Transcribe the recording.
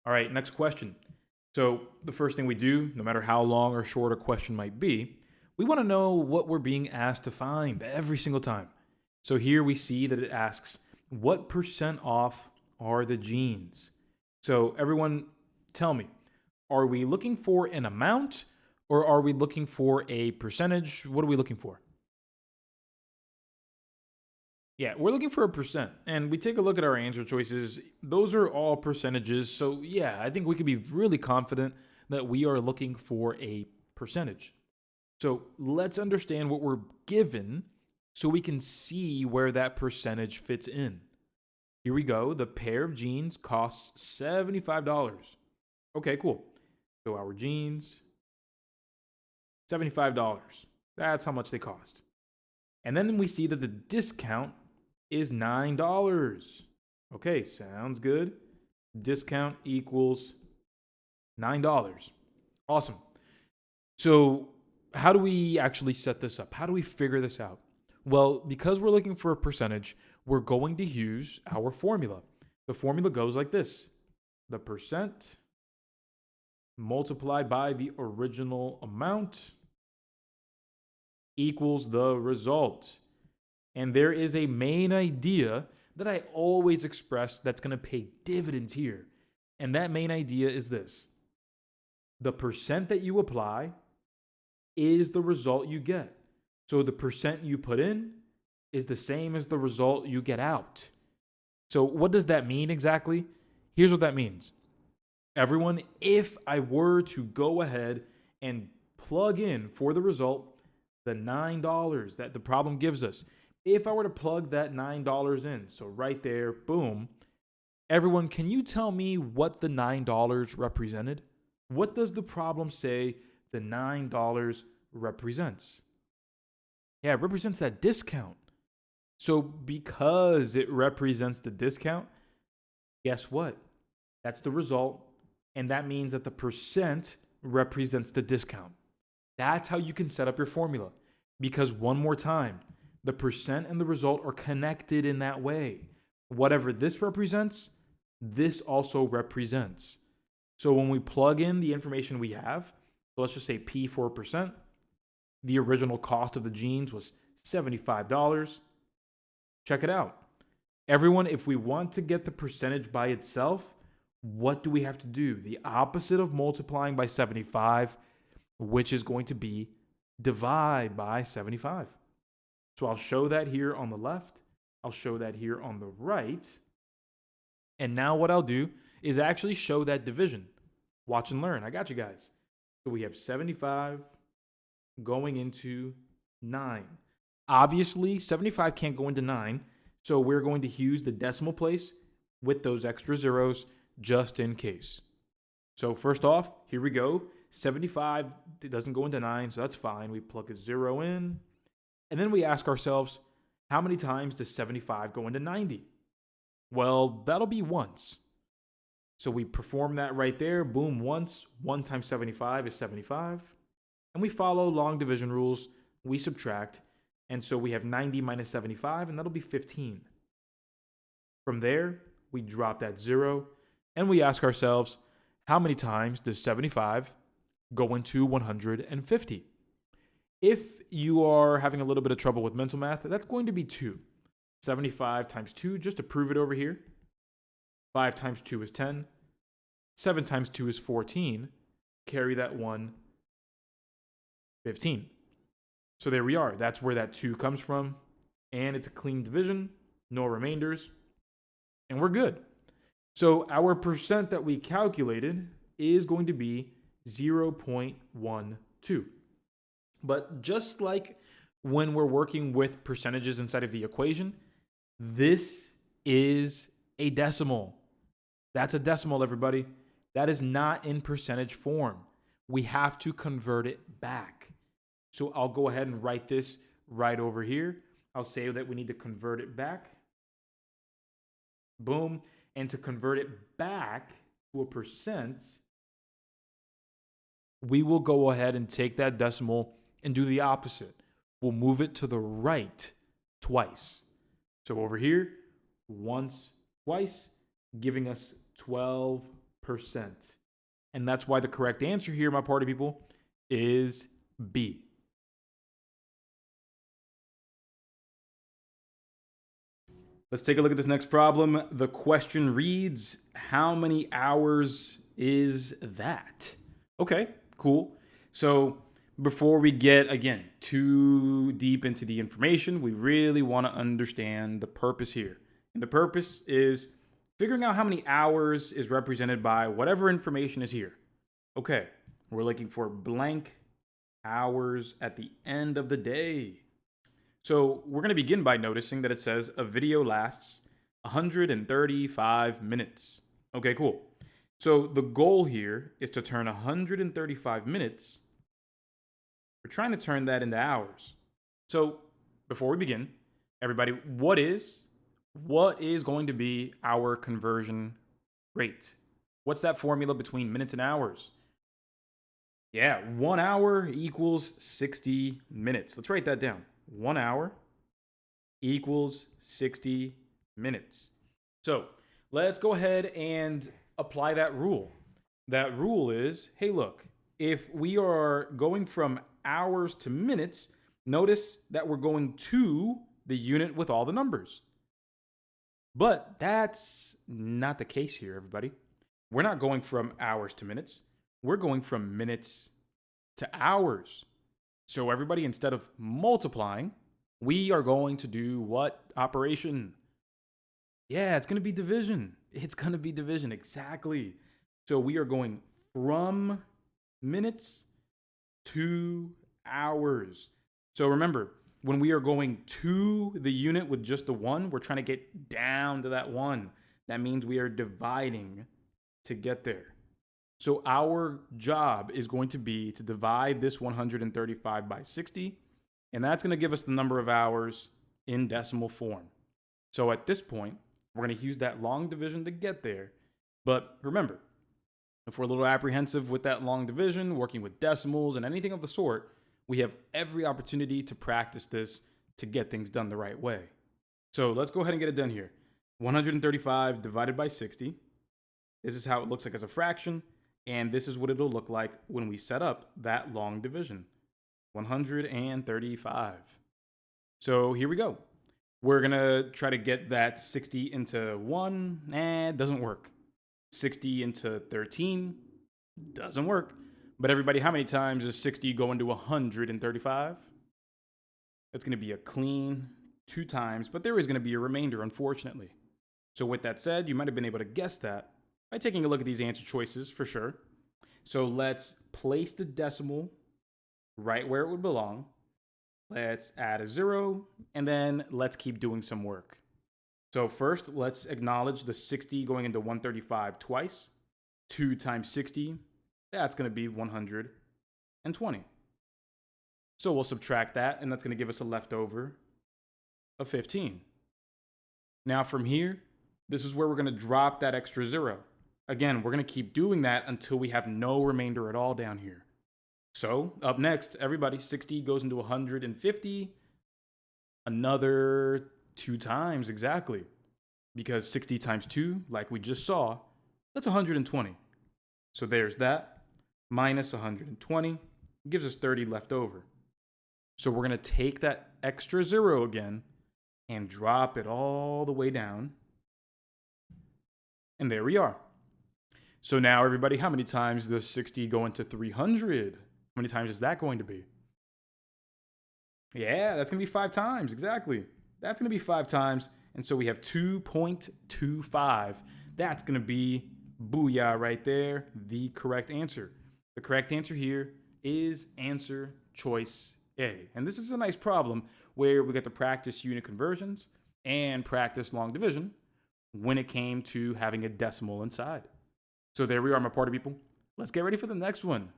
All right, next question. So the first thing we do, no matter how long or short a question might be, we want to know what we're being asked to find every single time. So here we see that it asks, what percent off are the jeans? So everyone tell me, are we looking for an amount or are we looking for a percentage? What are we looking for? Yeah, we're looking for a percent. And we take a look at our answer choices. Those are all percentages. So, yeah, I think we can be really confident that we are looking for a percentage. So, let's understand what we're given so we can see where that percentage fits in. Here we go. The pair of jeans costs $75. Okay, cool. So, our jeans, $75. That's how much they cost. And then we see that the discount is $9. Okay, sounds good. Discount equals $9. Awesome. So, how do we actually set this up? How do we figure this out? Well, because we're looking for a percentage, we're going to use our formula. The formula goes like this: the percent multiplied by the original amount equals the result. And there is a main idea that I always express that's going to pay dividends here. And that main idea is this: the percent that you apply is the result you get. So the percent you put in is the same as the result you get out. So what does that mean exactly? Here's what that means. Everyone, if I were to go ahead and plug in for the result the $9 that the problem gives us, if I were to plug that $9 in, so right there, boom, everyone, can you tell me what the $9 represented? What does the problem say the $9 represents? Yeah, it represents that discount. So because it represents the discount, guess what? That's the result. And that means that the percent represents the discount. That's how you can set up your formula. Because one more time, the percent and the result are connected in that way. Whatever this represents, this also represents. So when we plug in the information we have, so let's just say P for percent, the original cost of the jeans was $75. Check it out. Everyone, if we want to get the percentage by itself, what do we have to do? The opposite of multiplying by 75, which is going to be divide by 75. So I'll show that here on the left. I'll show that here on the right. And now what I'll do is actually show that division. Watch and learn. I got you guys. So we have 75 going into 9. Obviously, 75 can't go into 9. So we're going to use the decimal place with those extra zeros just in case. So first off, here we go. 75, it doesn't go into 9, so that's fine. We plug a 0 in. And then we ask ourselves, how many times does 75 go into 90? Well, that'll be once. So we perform that right there. Boom, once. 1 times 75 is 75. And we follow long division rules. We subtract. And so we have 90 minus 75, and that'll be 15. From there, we drop that 0. And we ask ourselves, how many times does 75 go into 150? If you are having a little bit of trouble with mental math, that's going to be 2. 75 times 2, just to prove it over here. 5 times 2 is 10. 7 times 2 is 14. Carry that 1, 15. So there we are. That's where that 2 comes from. And it's a clean division, no remainders. And we're good. So our percent that we calculated is going to be 0.12. But just like when we're working with percentages inside of the equation, this is a decimal. That's a decimal, everybody. That is not in percentage form. We have to convert it back. So I'll go ahead and write this right over here. I'll say that we need to convert it back. Boom. And to convert it back to a percent, we will go ahead and take that decimal and do the opposite. We'll move it to the right twice. So over here, once, twice, giving us 12%. And that's why the correct answer here, my party people, is B. Let's take a look at this next problem. The question reads, how many hours is that? Okay, cool. So before we get, again, too deep into the information, we really want to understand the purpose here. And the purpose is figuring out how many hours is represented by whatever information is here. Okay, we're looking for blank hours at the end of the day. So we're going to begin by noticing that it says a video lasts 135 minutes. Okay, cool. So the goal here is to turn 135 minutes. We're trying to turn that into hours. So before we begin, everybody, what is going to be our conversion rate? What's that formula between minutes and hours? Yeah, 1 hour equals 60 minutes. Let's write that down. 1 hour equals 60 minutes. So let's go ahead and apply that rule. That rule is, hey, look, if we are going from hours to minutes, notice that we're going to the unit with all the numbers. But that's not the case here, everybody. We're not going from hours to minutes. We're going from minutes to hours. So everybody, instead of multiplying, we are going to do what operation? Yeah, it's going to be division. It's going to be division, exactly. So we are going from minutes to hours. So remember, when we are going to the unit with just the 1, we're trying to get down to that 1. That means we are dividing to get there. So our job is going to be to divide this 135 by 60, and that's going to give us the number of hours in decimal form. So at this point, we're going to use that long division to get there. But remember, if we're a little apprehensive with that long division, working with decimals and anything of the sort, we have every opportunity to practice this to get things done the right way. So let's go ahead and get it done here. 135 divided by 60. This is how it looks like as a fraction. And this is what it'll look like when we set up that long division, 135. So here we go. We're going to try to get that 60 into 1. It doesn't work. 60 into 13 doesn't work. But everybody, how many times does 60 go into 135? It's going to be a clean 2 times, but there is going to be a remainder, unfortunately. So with that said, you might have been able to guess that by taking a look at these answer choices for sure. So let's place the decimal right where it would belong. Let's add a 0, and then let's keep doing some work. So first, let's acknowledge the 60 going into 135 twice. 2 times 60, that's going to be 120. So we'll subtract that, and that's going to give us a leftover of 15. Now from here, this is where we're going to drop that extra 0. Again, we're going to keep doing that until we have no remainder at all down here. So up next, everybody, 60 goes into 150. Another 2 times exactly. Because 60 times 2, like we just saw, that's 120. So there's that. Minus 120 gives us 30 left over. So we're going to take that extra 0 again and drop it all the way down. And there we are. So now, everybody, how many times does 60 go into 300? How many times is that going to be? Yeah, that's going to be 5 times, exactly. That's going to be 5 times, and so we have 2.25. That's going to be, booyah right there, the correct answer. The correct answer here is answer choice A. And this is a nice problem where we get to practice unit conversions and practice long division when it came to having a decimal inside. So there we are, my party people. Let's get ready for the next one.